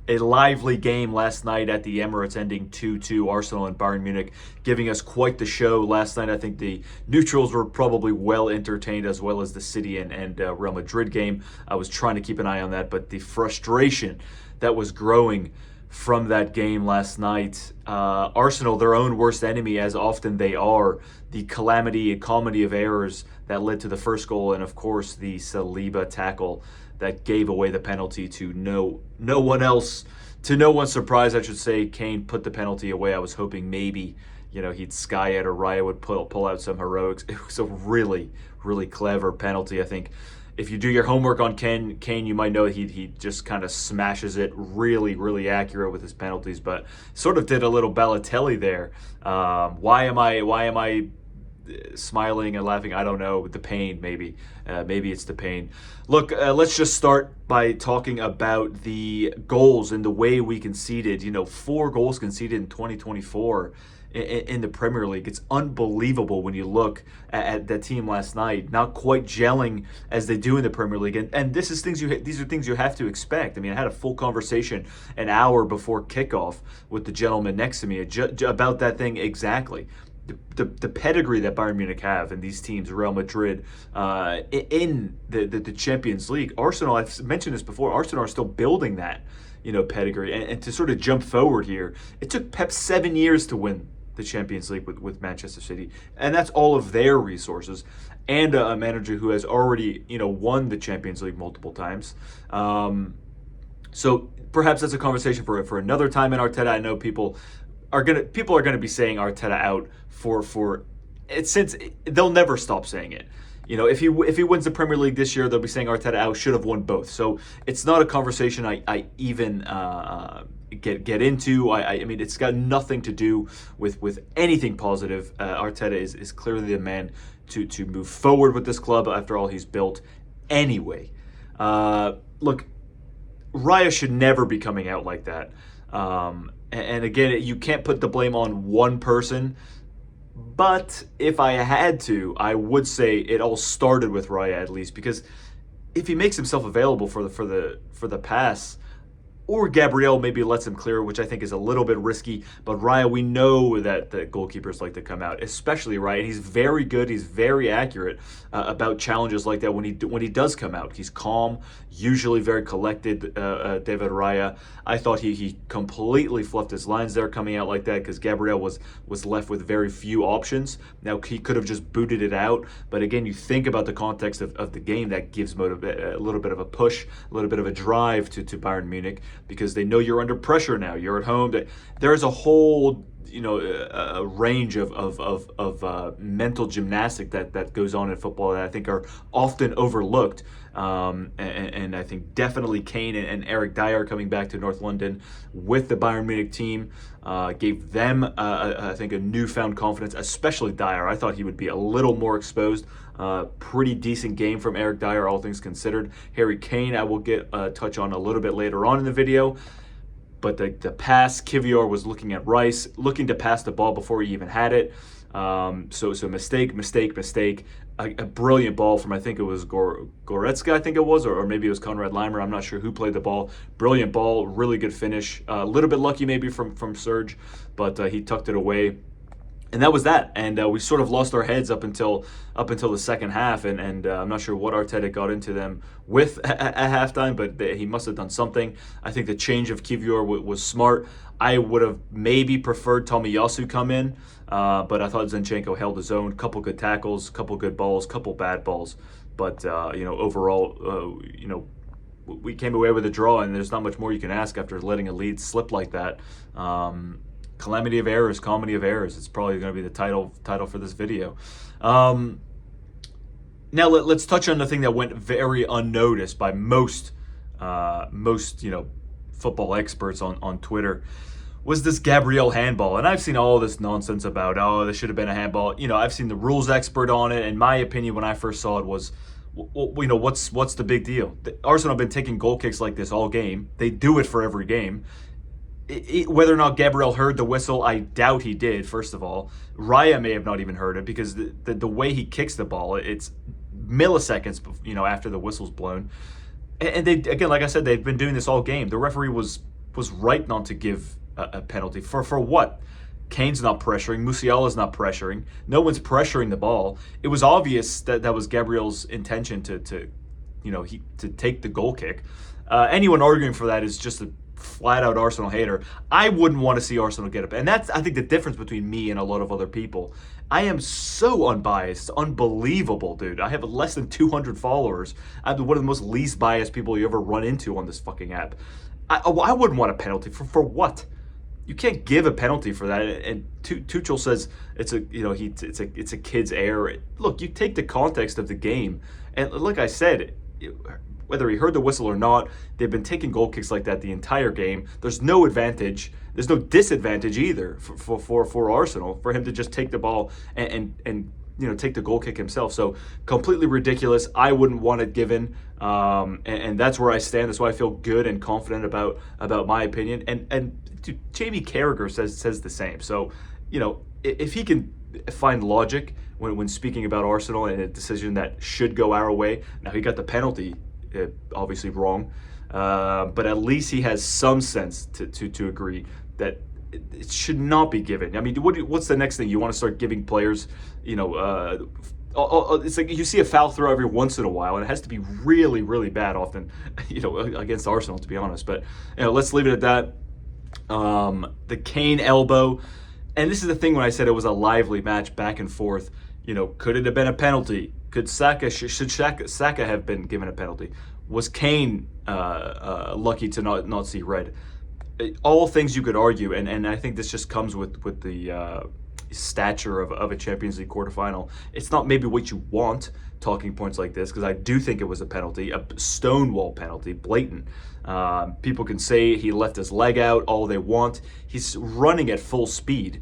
a lively game last night at the Emirates, ending 2-2, Arsenal and Bayern Munich, giving us quite the show last night. I think the neutrals were probably well entertained, as well as the City and Real Madrid game. I was trying to keep an eye on that, but the frustration that was growing from that game last night. Arsenal, their own worst enemy, as often they are. The calamity and comedy of errors that led to the first goal, and of course the Saliba tackle that gave away the penalty to no one else. To no one's surprise, I should say, Kane put the penalty away. I was hoping maybe he'd sky it, or Raya would pull out some heroics. It was a really, really clever penalty. I think if you do your homework on Kane, you might know he just kind of smashes it. Really, really accurate with his penalties, but sort of did a little Balotelli there. Why am I smiling and laughing? I don't know. The pain, maybe. Maybe it's the pain. Look, let's just start by talking about the goals and the way we conceded. 4 goals conceded in 2024 in the Premier League. It's unbelievable when you look at that team last night, not quite gelling as they do in the Premier League. And these are things you have to expect. I mean, I had a full conversation an hour before kickoff with the gentleman next to me about that thing exactly. The pedigree that Bayern Munich have and these teams, Real Madrid, in the Champions League. Arsenal, I've mentioned this before, Arsenal are still building that, pedigree. And to sort of jump forward here, it took Pep 7 years to win the Champions League with Manchester City. And that's all of their resources. And a manager who has already, won the Champions League multiple times. So perhaps that's a conversation for another time in Arteta. I know people are gonna be saying Arteta out for it, since they'll never stop saying it. If he wins the Premier League this year, they'll be saying Arteta out should have won both. So it's not a conversation I even get into. I mean, it's got nothing to do with anything positive. Arteta is clearly the man to move forward with this club after all he's built. Anyway, look, Raya should never be coming out like that. And again, you can't put the blame on one person. But if I had to, I would say it all started with Raya, at least, because if he makes himself available for the pass, or Gabriel maybe lets him clear, which I think is a little bit risky. But Raya, we know that the goalkeepers like to come out, especially Raya. He's very good. He's very accurate about challenges like that when he does come out. He's calm, usually very collected, David Raya. I thought he completely fluffed his lines there coming out like that, because Gabriel was left with very few options. Now, he could have just booted it out. But again, you think about the context of the game, that gives a little bit of a push, a little bit of a drive to Bayern Munich, because they know you're under pressure now. You're at home. There's a whole a range of mental gymnastic that goes on in football that I think are often overlooked. And I think definitely Kane and Eric Dyer coming back to North London with the Bayern Munich team gave them, I think, a newfound confidence, especially Dyer. I thought he would be a little more exposed. Pretty decent game from Eric Dyer, all things considered. Harry Kane, I will get a touch on a little bit later on in the video. But the pass, Kivior was looking at Rice, looking to pass the ball before he even had it. So mistake. A brilliant ball from, I think it was Goretzka, I think it was, or maybe it was Konrad Leimer. I'm not sure who played the ball. Brilliant ball, really good finish. A little bit lucky maybe from Serge, but he tucked it away. And that was that. And we sort of lost our heads up until the second half. And I'm not sure what Arteta got into them with at halftime, but he must have done something. I think the change of Kivior was smart. I would have maybe preferred Tomiyasu come in, but I thought Zinchenko held his own. Couple good tackles, couple good balls, couple bad balls. But overall, we came away with a draw, and there's not much more you can ask after letting a lead slip like that. Calamity of errors, comedy of errors. It's probably going to be the title for this video. Now let's touch on the thing that went very unnoticed by most football experts on Twitter, was this Gabriel handball. And I've seen all this nonsense about, this should have been a handball. I've seen the rules expert on it, and my opinion when I first saw it was, what's the big deal? Arsenal have been taking goal kicks like this all game. They do it for every game. Whether or not Gabriel heard the whistle, I doubt he did, first of all. Raya may have not even heard it, because the way he kicks the ball, it's milliseconds after the whistle's blown. And they, again, like I said, they've been doing this all game. The referee was was right not to give a penalty. For what? Kane's not pressuring. Musiala's not pressuring. No one's pressuring the ball. It was obvious that that was Gabriel's intention to to take the goal kick. Anyone arguing for that is just a flat out Arsenal hater. I wouldn't want to see Arsenal get up. And that's, I think, the difference between me and a lot of other people. I am so unbiased, unbelievable, dude. I have less than 200 followers. I'm one of the most least biased people you ever run into on this fucking app. I wouldn't want a penalty for what? You can't give a penalty for that. And Tuchel says it's a kid's error. Look, you take the context of the game, and like I said, whether he heard the whistle or not, they've been taking goal kicks like that the entire game. There's no advantage. There's no disadvantage either for Arsenal for him to just take the ball and take the goal kick himself. So completely ridiculous. I wouldn't want it given, and that's where I stand. That's why I feel good and confident about my opinion. And dude, Jamie Carragher says the same. So if he can find logic when speaking about Arsenal and a decision that should go our way. Now he got the penalty. Obviously wrong, but at least he has some sense to agree that it should not be given. I mean, what's the next thing? You want to start giving players, it's like you see a foul throw every once in a while, and it has to be really, really bad often, against Arsenal, to be honest. But let's leave it at that. The Kane elbow, and this is the thing when I said it was a lively match back and forth. Could it have been a penalty? Should Saka have been given a penalty? Was Kane lucky to not see red? All things you could argue, and I think this just comes with the stature of a Champions League quarterfinal. It's not maybe what you want, talking points like this, because I do think it was a penalty, a stonewall penalty, blatant. People can say he left his leg out all they want. He's running at full speed.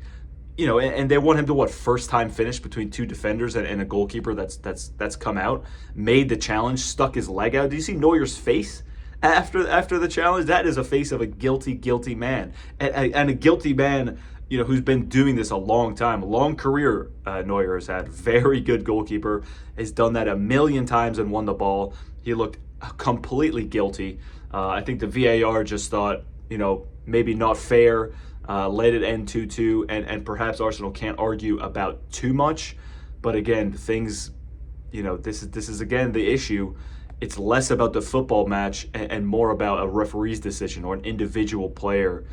And they want him to first time finish between two defenders and a goalkeeper that's come out, made the challenge, stuck his leg out. Do you see Neuer's face after the challenge? That is a face of a guilty man, and a guilty man, who's been doing this a long time, a long career. Neuer has had, very good goalkeeper, has done that a million times and won the ball. He looked completely guilty. I think the VAR just thought, maybe not fair. Let it end 2-2, and perhaps Arsenal can't argue about too much. But again, things, this is again the issue. It's less about the football match and more about a referee's decision or an individual player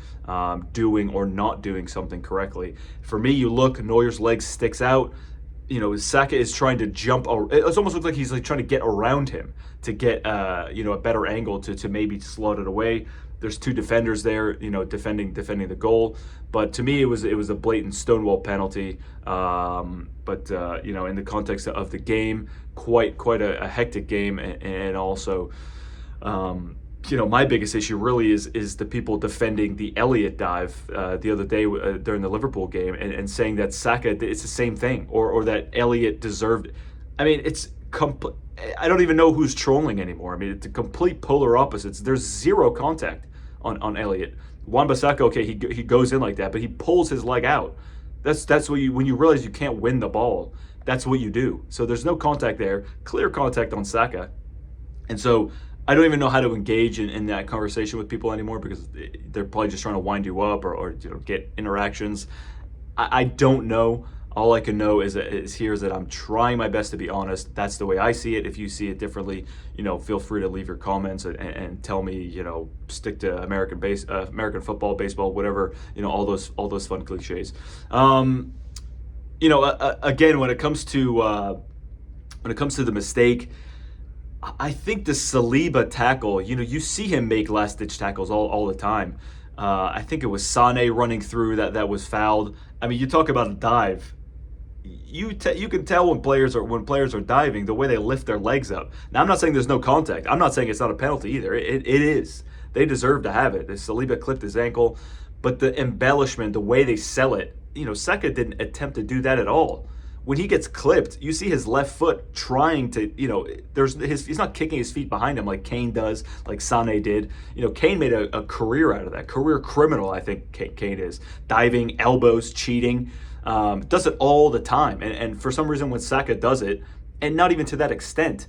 doing or not doing something correctly. For me, you look, Neuer's leg sticks out. Saka is trying to jump. It almost looks like he's trying to get around him to get a better angle to maybe slot it away. There's two defenders there, defending the goal. But to me, it was a blatant stonewall penalty. But in the context of the game, quite a hectic game, and also, my biggest issue really is the people defending the Elliott dive the other day during the Liverpool game, and saying that Saka, it's the same thing, or that Elliott deserved. I mean, I don't even know who's trolling anymore. I mean, it's a complete polar opposites. There's zero contact on Elliott. Wan-Bissaka, okay, he goes in like that, but he pulls his leg out. That's what when you realize you can't win the ball, that's what you do. So there's no contact there. Clear contact on Saka. And so I don't even know how to engage in that conversation with people anymore, because they're probably just trying to wind you up or get interactions. I don't know. All I can know is that I'm trying my best to be honest. That's the way I see it. If you see it differently, feel free to leave your comments and tell me, stick to American football, baseball, whatever, all those fun cliches. Again, when it comes to the mistake, I think the Saliba tackle, you see him make last-ditch tackles all the time. I think it was Sané running through that was fouled. I mean, you talk about a dive. You can tell when players are diving, the way they lift their legs up. Now, I'm not saying there's no contact. I'm not saying it's not a penalty either. It is. They deserve to have it. Saliba clipped his ankle, but the embellishment, the way they sell it, Saka didn't attempt to do that at all. When he gets clipped, you see his left foot trying to, he's not kicking his feet behind him like Kane does, like Sané did. Kane made a career out of that. Career criminal, I think Kane is. Diving, elbows, cheating. Does it all the time. And for some reason when Saka does it, and not even to that extent,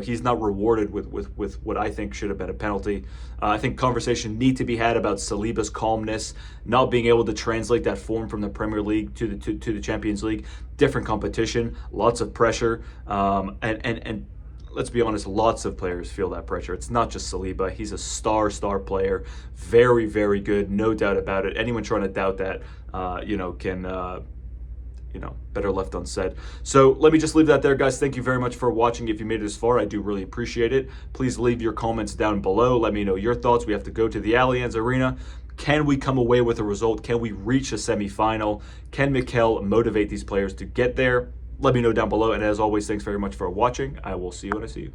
He's not rewarded with what I think should have been a penalty. I think conversation need to be had about Saliba's calmness, not being able to translate that form from the Premier League to the Champions League. Different competition, lots of pressure, and let's be honest, lots of players feel that pressure. It's not just Saliba. He's a star player, very, very good, no doubt about it. Anyone trying to doubt that, can. Better left unsaid. So let me just leave that there, guys. Thank you very much for watching. If you made it this far, I do really appreciate it. Please leave your comments down below. Let me know your thoughts. We have to go to the Allianz Arena. Can we come away with a result? Can we reach a semifinal? Can Mikel motivate these players to get there? Let me know down below. And as always, thanks very much for watching. I will see you when I see you.